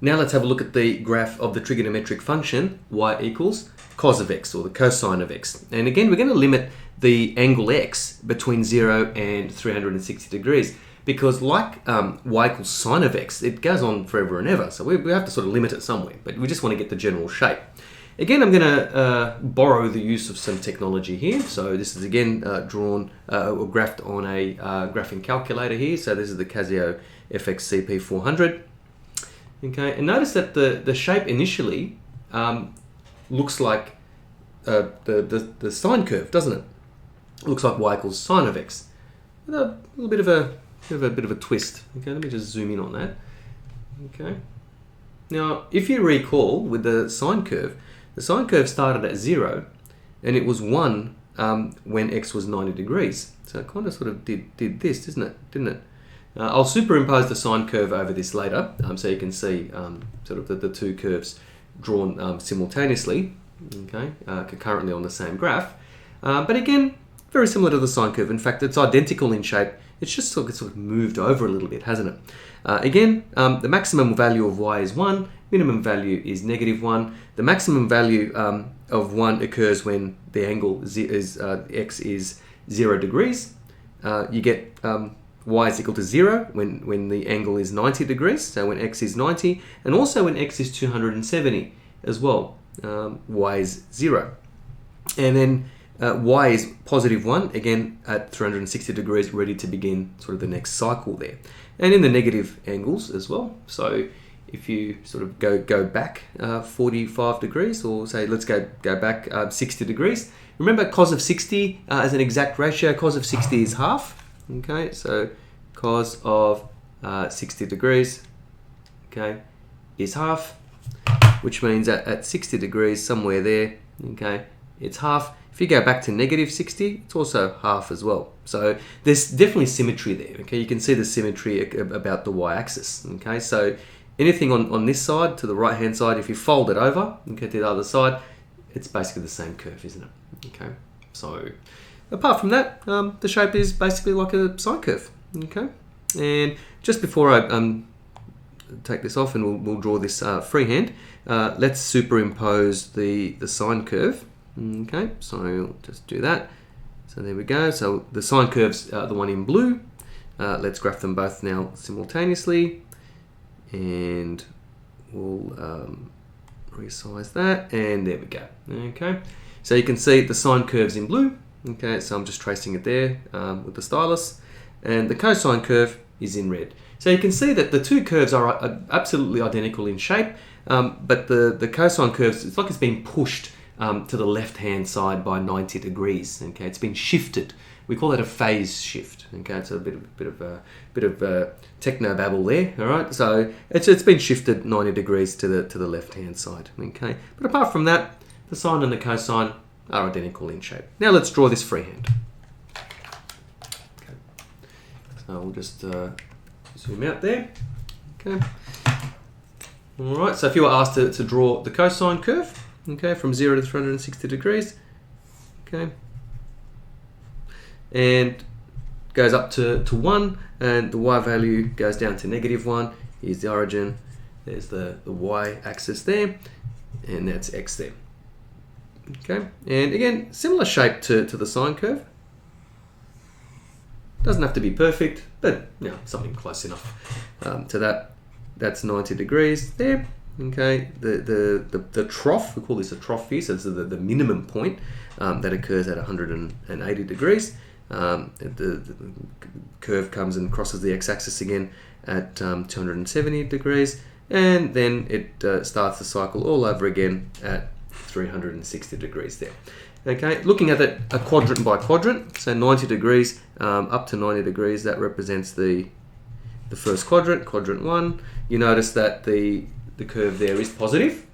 Now let's have a look at the graph of the trigonometric function y equals cos of x, or the cosine of x. And again, we're going to limit the angle x between 0 and 360 degrees, because like y equals sine of x, it goes on forever and ever. So we have to sort of limit it somewhere, but we just want to get the general shape. Again, I'm going to borrow the use of some technology here. So this is again drawn or graphed on a graphing calculator here. So this is the Casio FX CP400. Okay, and notice that the shape initially looks like the sine curve, doesn't it? It looks like y equals sine of x, with a little bit of a twist. Okay, let me just zoom in on that. Okay. Now, if you recall, with the sine curve started at 0, and it was 1 when x was 90 degrees. So it kind of sort of did this, didn't it? I'll superimpose the sine curve over this later, so you can see sort of the two curves drawn simultaneously, okay, concurrently on the same graph. But again, very similar to the sine curve. In fact, it's identical in shape. It's just sort of moved over a little bit, hasn't it? Again, the maximum value of y is 1, minimum value is -1. The maximum value of 1 occurs when the angle x is 0 degrees. You get y is equal to 0 when the angle is 90 degrees, so when x is 90, and also when x is 270 as well, y is 0. And then y is +1, again at 360 degrees, ready to begin sort of the next cycle there. And in the negative angles as well, so if you sort of go back 45 degrees, or say let's go back 60 degrees, remember cos of 60 as an exact ratio, cos of 60 is half. Okay, so cos of 60 degrees, okay, is half, which means at 60 degrees, somewhere there, okay, it's half. If you go back to -60, it's also half as well. So there's definitely symmetry there, okay? You can see the symmetry about the y-axis, okay? So anything on this side, to the right-hand side, if you fold it over, okay, to the other side, it's basically the same curve, isn't it? Okay, so apart from that, the shape is basically like a sine curve, okay? And just before I take this off and we'll draw this freehand, let's superimpose the sine curve, okay? So we'll just do that. So there we go. So the sine curve's the one in blue. Let's graph them both now simultaneously, and we'll resize that, and there we go. Okay, so you can see the sine curve's in blue. Okay, so I'm just tracing it there with the stylus, and the cosine curve is in red. So you can see that the two curves are absolutely identical in shape, but the cosine curves, it's like it's been pushed to the left-hand side by 90 degrees. Okay, it's been shifted. We call that a phase shift. Okay, it's a bit of techno babble there. All right, so it's been shifted 90 degrees to the left-hand side. Okay, but apart from that, the sine and the cosine are identical in shape. Now let's draw this freehand. Okay, so we'll just zoom out there. Okay. All right. So if you were asked to draw the cosine curve, okay, from 0 to 360 degrees, okay, and goes up to 1, and the y value goes down to -1. Here's the origin. There's the y-axis there, and that's x there. Okay, and again, similar shape to the sine curve. Doesn't have to be perfect, but you know, something close enough to that. That's 90 degrees there. Okay, the trough, we call this a trough here, so it's the minimum point that occurs at 180 degrees. The curve comes and crosses the x-axis again at 270 degrees, and then it starts the cycle all over again at 360 degrees there. Okay, looking at it a quadrant by quadrant, so 90 degrees up to 90 degrees, that represents the first quadrant, quadrant 1. You notice that the curve there is positive.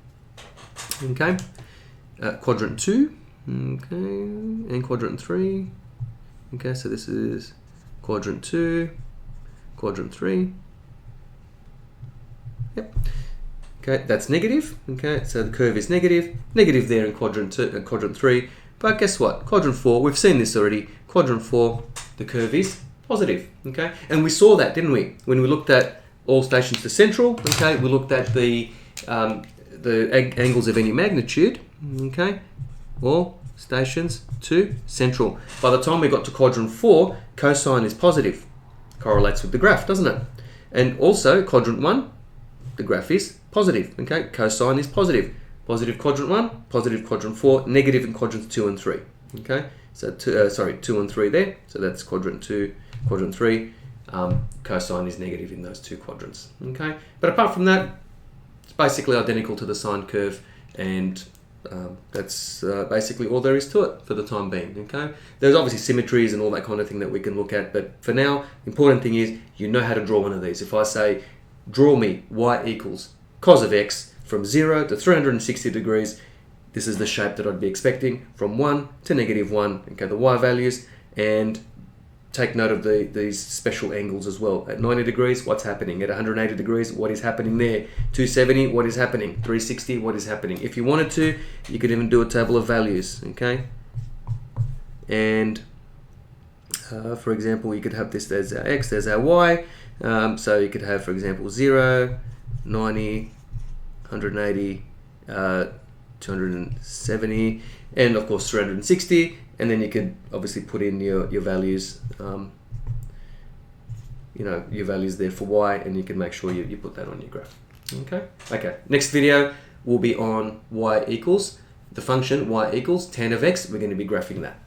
Okay, quadrant 2, okay, and quadrant 3. Okay, so this is quadrant 2, quadrant 3. Yep. Okay, that's negative. Okay, so the curve is negative there in quadrant 2 and quadrant 3. But guess what? Quadrant 4, we've seen this already. Quadrant 4, the curve is positive. Okay, and we saw that, didn't we? When we looked at all stations to central. Okay, we looked at the angles of any magnitude. Okay, all stations to central. By the time we got to quadrant 4, cosine is positive. Correlates with the graph, doesn't it? And also quadrant 1, the graph is positive. Okay, cosine is positive. Positive quadrant 1, positive quadrant 4, negative in quadrants 2 and 3. Okay, so 2 and 3 there. So that's quadrant 2, quadrant 3. Cosine is negative in those two quadrants. Okay, but apart from that, it's basically identical to the sine curve, and that's basically all there is to it for the time being. Okay, there's obviously symmetries and all that kind of thing that we can look at, but for now, the important thing is you know how to draw one of these. If I say, draw me y equals cos of x from 0 to 360 degrees, this is the shape that I'd be expecting from 1 to -1. Okay, the y values, and take note of these special angles as well. At 90 degrees, what's happening? At 180 degrees, what is happening there? 270, what is happening? 360, what is happening? If you wanted to, you could even do a table of values, okay? And for example, you could have this, there's our x, there's our y. So you could have, for example, 0, 90, 180, 270, and of course 360. And then you could obviously put in your values, your values there for y, and you can make sure you put that on your graph. Okay. Next video will be on y equals, the function y equals tan of x. We're going to be graphing that.